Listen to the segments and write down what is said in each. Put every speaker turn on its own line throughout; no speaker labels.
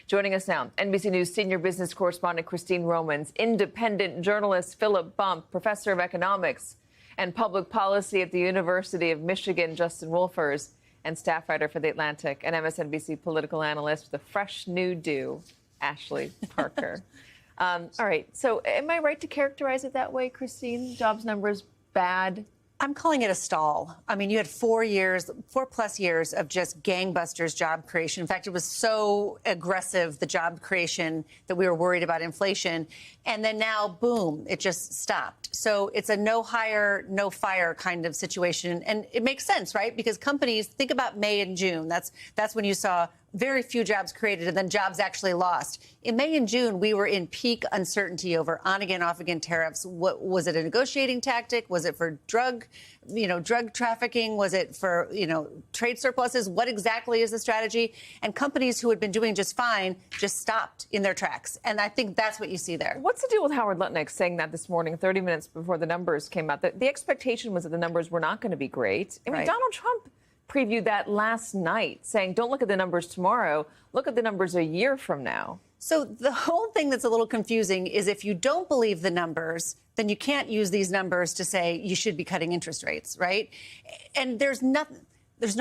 Joining us now, NBC News senior business correspondent Christine Romans, independent journalist Philip Bump, professor of economics and public policy at the University of Michigan, Justin Wolfers, and staff writer for The Atlantic and MSNBC political analyst with a fresh new do, Ashley Parker. All right, so am I right to characterize it that way, Christine? Jobs numbers bad?
I'm calling it a stall. I mean, you had 4+ years of just gangbusters job creation. In fact, it was so aggressive, the job creation, that we were worried about inflation. And then now, boom, it just stopped. So it's a no hire, no fire kind of situation. And it makes sense, right? Because companies, think about May and June. That's when you saw very few jobs created and then jobs actually lost. In May and June, we were in peak uncertainty over on-again, off-again tariffs. What was it, a negotiating tactic? Was it for drug trafficking? Was it for, trade surpluses? What exactly is the strategy? And companies who had been doing just fine just stopped in their tracks. And I think that's what you see there.
What's the deal with Howard Lutnick saying that this morning, 30 minutes before the numbers came out? The expectation was that the numbers were not going to be great. I mean,
Right.
Donald Trump previewed that last night, saying, don't look at the numbers tomorrow, look at the numbers a year from now.
So the whole thing that's a little confusing is if you don't believe the numbers, then you can't use these numbers to say you should be cutting interest rates, right? And there's no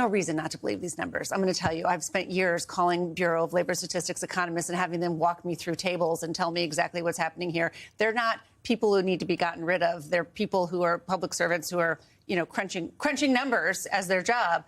reason not to believe these numbers. I'm going to tell you, I've spent years calling Bureau of Labor Statistics economists and having them walk me through tables and tell me exactly what's happening here. They're not people who need to be gotten rid of. They're people who are public servants who are crunching numbers as their job.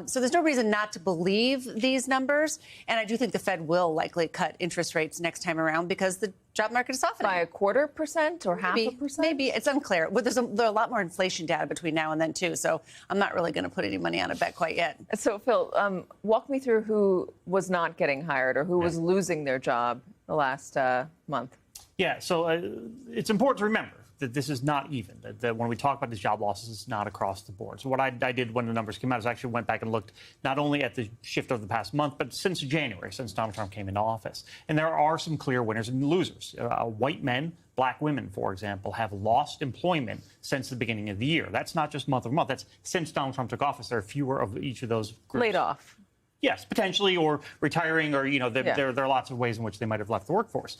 So there's no reason not to believe these numbers. And I do think the Fed will likely cut interest rates next time around because the job market is softening.
By 1/4% or half a percent?
Maybe. It's unclear. But there's a lot more inflation data between now and then, too. So I'm not really going to put any money on a bet quite yet.
So, Phil, walk me through who was not getting hired or who was losing their job the last month.
Yeah, so it's important to remember that this is not even, that when we talk about these job losses, it's not across the board. So what I did when the numbers came out is actually went back and looked not only at the shift over the past month, but since January, since Donald Trump came into office. And there are some clear winners and losers. White men, black women, for example, have lost employment since the beginning of the year. That's not just month over month. That's since Donald Trump took office. There are fewer of each of those groups.
Laid off.
Yes, potentially, or retiring, or, there are lots of ways in which they might have left the workforce.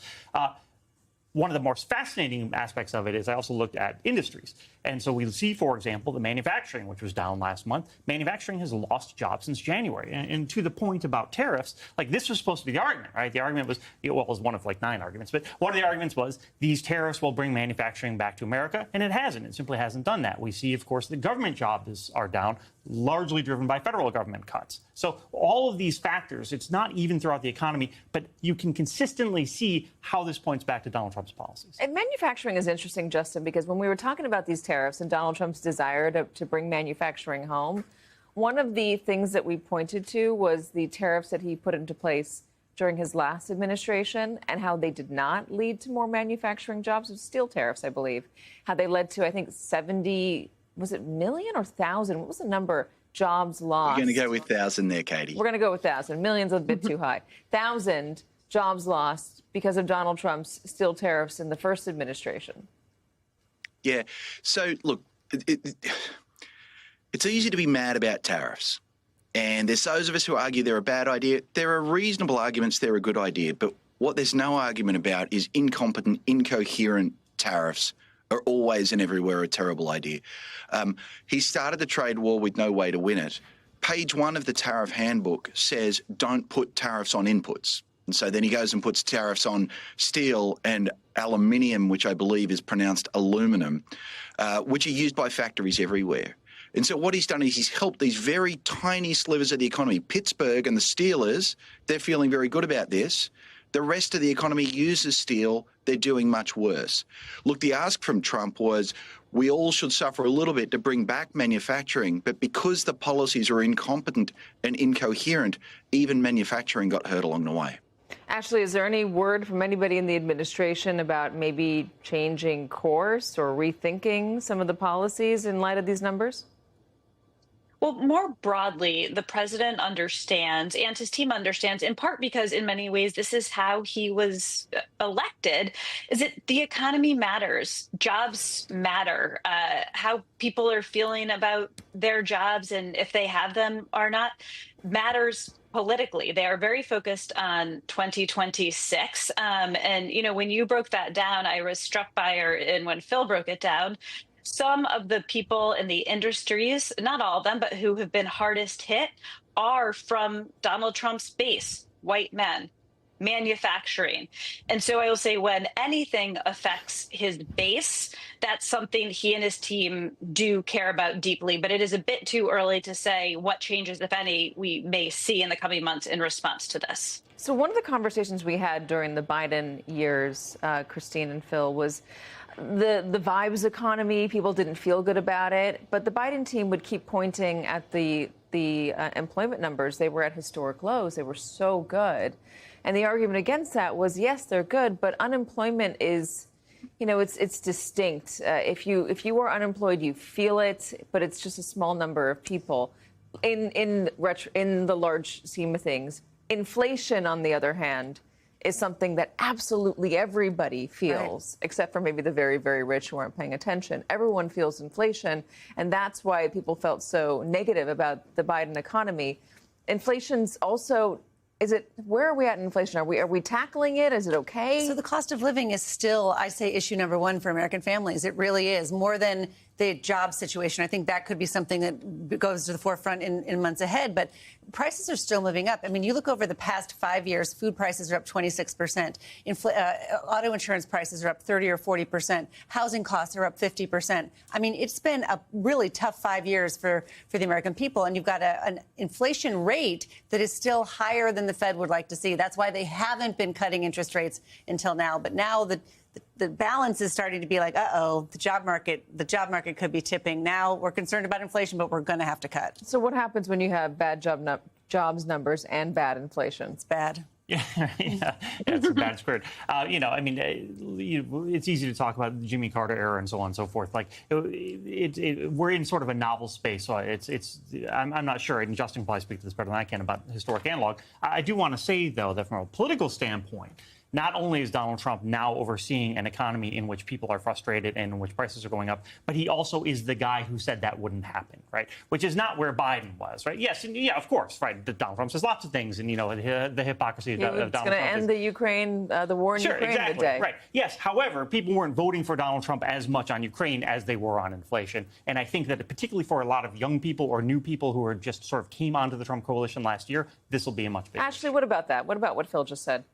One of the most fascinating aspects of it is I also looked at industries. And so we see, for example, the manufacturing, which was down last month. Manufacturing has lost jobs since January. And to the point about tariffs, like this was supposed to be the argument, right? The argument was, well, it was one of like 9 arguments, but one of the arguments was these tariffs will bring manufacturing back to America. And it hasn't. It simply hasn't done that. We see, of course, the government jobs are down, largely driven by federal government cuts. So all of these factors, it's not even throughout the economy, but you can consistently see how this points back to Donald Trump's policies.
And manufacturing is interesting, Justin, because when we were talking about these tariffs and Donald Trump's desire to bring manufacturing home, one of the things that we pointed to was the tariffs that he put into place during his last administration and how they did not lead to more manufacturing jobs. It was steel tariffs, I believe, how they led to, I think, 70, was it million or 1,000? What was the number? Jobs lost.
We're going to go with 1,000 there, Katie.
We're going to go with 1,000. Million's a bit too high. 1,000 jobs lost because of Donald Trump's steel tariffs in the first administration.
Yeah. So, look, it's easy to be mad about tariffs. And there's those of us who argue they're a bad idea. There are reasonable arguments they're a good idea. But what there's no argument about is incompetent, incoherent tariffs are always and everywhere a terrible idea. He started the trade war with no way to win it. Page 1 of the tariff handbook says don't put tariffs on inputs. And so then he goes and puts tariffs on steel and aluminium, which I believe is pronounced aluminum, which are used by factories everywhere. And so what he's done is he's helped these very tiny slivers of the economy. Pittsburgh and the Steelers, they're feeling very good about this. The rest of the economy uses steel. They're doing much worse. Look, the ask from Trump was we all should suffer a little bit to bring back manufacturing, but because the policies are incompetent and incoherent, even manufacturing got hurt along the way.
Ashley, is there any word from anybody in the administration about maybe changing course or rethinking some of the policies in light of these numbers?
Well, more broadly, the president understands and his team understands, in part because in many ways this is how he was elected, is that the economy matters. Jobs matter. How people are feeling about their jobs and if they have them or not matters politically. They are very focused on 2026. And, when you broke that down, I was struck by, and when Phil broke it down, some of the people in the industries, not all of them, but who have been hardest hit are from Donald Trump's base, white men, manufacturing. And so I will say when anything affects his base, that's something he and his team do care about deeply. But it is a bit too early to say what changes, if any, we may see in the coming months in response to this.
So one of the conversations we had during the Biden years, Christine and Phil, was the vibes economy. People didn't feel good about it. But the Biden team would keep pointing at the employment numbers. They were at historic lows. They were so good. And the argument against that was, yes, they're good, but unemployment is, it's distinct. If you are unemployed, you feel it, but it's just a small number of people. In the large scheme of things, inflation, on the other hand, is something that absolutely everybody feels, right, except for maybe the very, very rich who aren't paying attention. Everyone feels inflation, and that's why people felt so negative about the Biden economy. Inflation's also. Where are we at in inflation? Are we tackling it? Is it okay?
So the cost of living is still, I say, issue number one for American families. It really is, more than the job situation. I think that could be something that goes to the forefront in months ahead. But prices are still moving up. I mean, you look over the past 5 years, food prices are up 26%. Auto insurance prices are up 30 or 40%. Housing costs are up 50%. I mean, it's been a really tough 5 years for the American people. And you've got an inflation rate that is still higher than the Fed would like to see. That's why they haven't been cutting interest rates until now. But now the balance is starting to be like, the job market could be tipping. Now we're concerned about inflation, but we're going to have to cut.
So what happens when you have bad jobs numbers and bad inflation?
It's bad.
Yeah, it's a bad spirit. It's easy to talk about the Jimmy Carter era and so on and so forth. Like, we're in sort of a novel space. So I'm not sure, and Justin can probably speak to this better than I can about historic analog. I do want to say, though, that from a political standpoint, not only is Donald Trump now overseeing an economy in which people are frustrated and in which prices are going up, but he also is the guy who said that wouldn't happen, right? Which is not where Biden was, right? Yes, and yeah, of course, right. Donald Trump says lots of things, and the hypocrisy of Donald Trump.
It's going to end the war in Ukraine
exactly,
today.
Right. Yes. However, people weren't voting for Donald Trump as much on Ukraine as they were on inflation, and I think that particularly for a lot of young people or new people who are just sort of came onto the Trump coalition last year, this will be a much bigger.
Ashley, what about that? What about what Phil just said?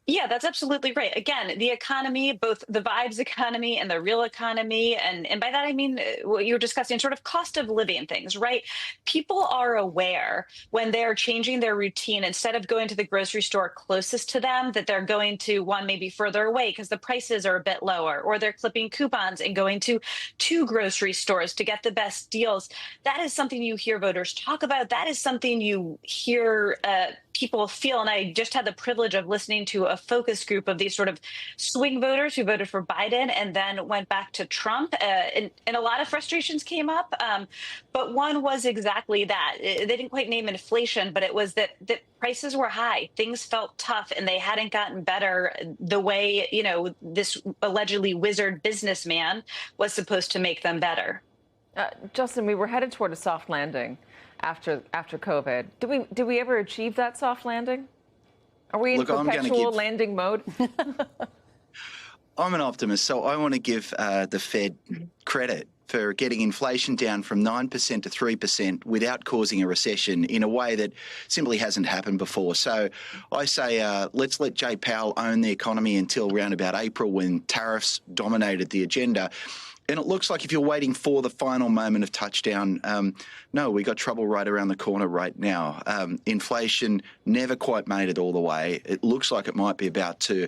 Yeah, that's absolutely right. Again, the economy, both the vibes economy and the real economy, and by that I mean what you were discussing, sort of cost of living things, right? People are aware when they're changing their routine, instead of going to the grocery store closest to them, that they're going to one maybe further away because the prices are a bit lower, or they're clipping coupons and going to two grocery stores to get the best deals. That is something you hear voters talk about. That is something you hear people feel. And I just had the privilege of listening to a focus group of these sort of swing voters who voted for Biden and then went back to Trump. And a lot of frustrations came up. But one was exactly that. They didn't quite name inflation, but it was that prices were high. Things felt tough, and they hadn't gotten better the way, this allegedly wizard businessman was supposed to make them better.
Justin, we were headed toward a soft landing after COVID. Did we ever achieve that soft landing? Are we in perpetual landing mode?
I'm an optimist, so I want to give the Fed credit for getting inflation down from 9% to 3% without causing a recession in a way that simply hasn't happened before. So I say let's let Jay Powell own the economy until around about April, when tariffs dominated the agenda. And it looks like if you're waiting for the final moment of touchdown, no, we got trouble right around the corner right now. Inflation never quite made it all the way. It looks like it might be about to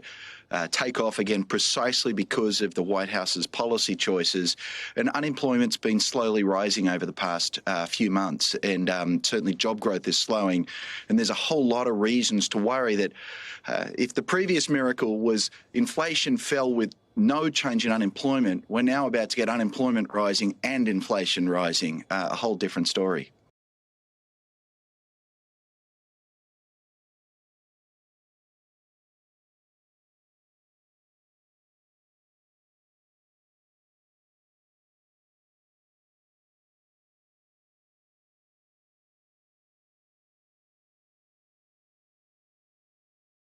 take off again, precisely because of the White House's policy choices. And unemployment's been slowly rising over the past few months, and certainly job growth is slowing. And there's a whole lot of reasons to worry that if the previous miracle was inflation fell with no change in unemployment, we're now about to get unemployment rising and inflation rising. A whole different story.